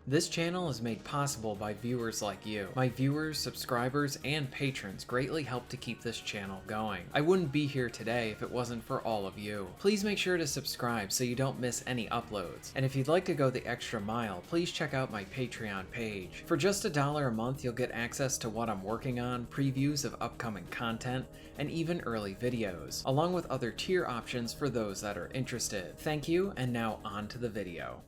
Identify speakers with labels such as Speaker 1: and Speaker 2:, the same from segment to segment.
Speaker 1: This channel is made possible by viewers like you. My viewers, subscribers, and patrons greatly help to keep this channel going. I wouldn't be here today if it wasn't for all of you. Please make sure to subscribe so you don't miss any uploads. And if you'd like to go the extra mile, please check out my Patreon page. For just $1 a month, you'll get access to what I'm working on, previews of upcoming content, and even early videos, along with other tier options for those that are interested. Thank you, and now on to the video.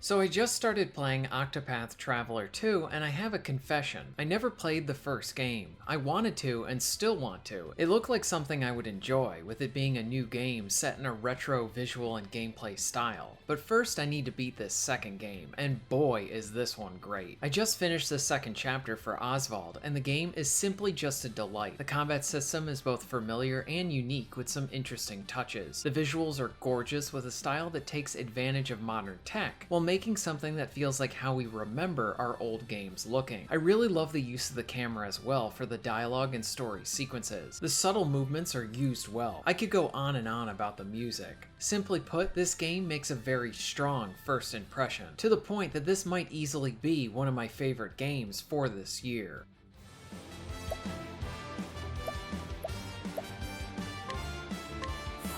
Speaker 1: So I just started playing Octopath Traveler 2, and I have a confession. I never played the first game. I wanted to, and still want to. It looked like something I would enjoy, with it being a new game set in a retro visual and gameplay style. But first I need to beat this second game, and boy is this one great. I just finished the second chapter for Oswald, and the game is simply just a delight. The combat system is both familiar and unique with some interesting touches. The visuals are gorgeous with a style that takes advantage of modern tech, while making something that feels like how we remember our old games looking. I really love the use of the camera as well for the dialogue and story sequences. The subtle movements are used well. I could go on and on about the music. Simply put, this game makes a very strong first impression, to the point that this might easily be one of my favorite games for this year.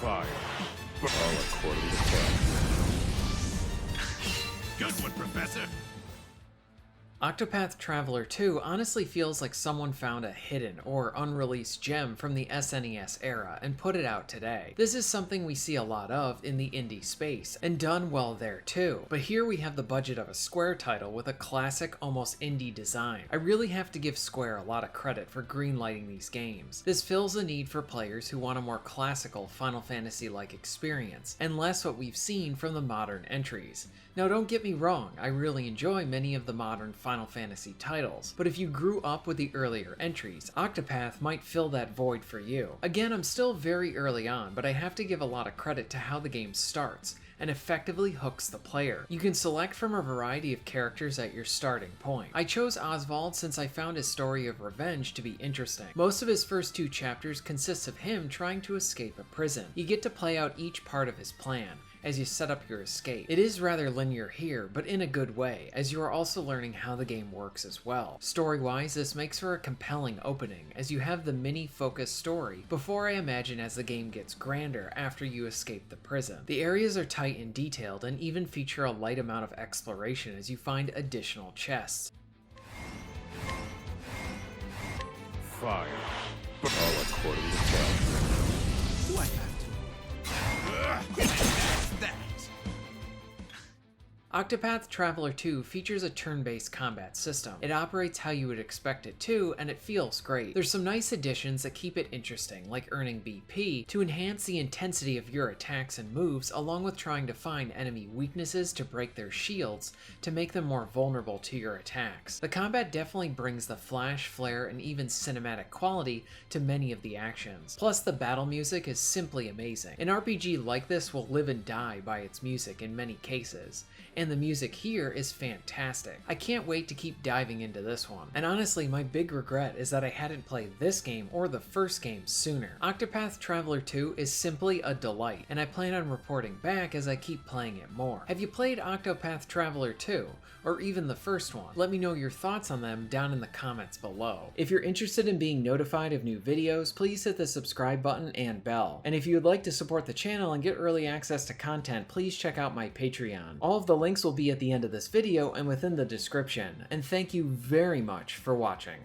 Speaker 2: Fire. All according to plan.
Speaker 3: Good one, Professor!
Speaker 1: Octopath Traveler 2 honestly feels like someone found a hidden or unreleased gem from the SNES era and put it out today. This is something we see a lot of in the indie space, and done well there too. But here we have the budget of a Square title with a classic, almost indie design. I really have to give Square a lot of credit for greenlighting these games. This fills a need for players who want a more classical Final Fantasy-like experience, and less what we've seen from the modern entries. Now don't get me wrong, I really enjoy many of the modern Final Fantasy titles, but if you grew up with the earlier entries, Octopath might fill that void for you. Again, I'm still very early on, but I have to give a lot of credit to how the game starts, and effectively hooks the player. You can select from a variety of characters at your starting point. I chose Oswald since I found his story of revenge to be interesting. Most of his first 2 chapters consists of him trying to escape a prison. You get to play out each part of his plan as you set up your escape. It is rather linear here, but in a good way, as you are also learning how the game works as well. Story-wise, this makes for a compelling opening, as you have the mini-focused story before I imagine as the game gets grander after you escape the prison. The areas are tight and detailed, and even feature a light amount of exploration as you find additional chests.
Speaker 2: Fire. All according to plan.
Speaker 3: Do I have to? That!
Speaker 1: Octopath Traveler 2 features a turn-based combat system. It operates how you would expect it to, and it feels great. There's some nice additions that keep it interesting, like earning BP to enhance the intensity of your attacks and moves, along with trying to find enemy weaknesses to break their shields to make them more vulnerable to your attacks. The combat definitely brings the flash, flare, and even cinematic quality to many of the actions. Plus, the battle music is simply amazing. An RPG like this will live and die by its music in many cases, and the music here is fantastic. I can't wait to keep diving into this one. And honestly, my big regret is that I hadn't played this game or the first game sooner. Octopath Traveler 2 is simply a delight, and I plan on reporting back as I keep playing it more. Have you played Octopath Traveler 2, or even the first one? Let me know your thoughts on them down in the comments below. If you're interested in being notified of new videos, please hit the subscribe button and bell. And if you would like to support the channel and get early access to content, please check out my Patreon. All of the links will be at the end of this video and within the description. And thank you very much for watching.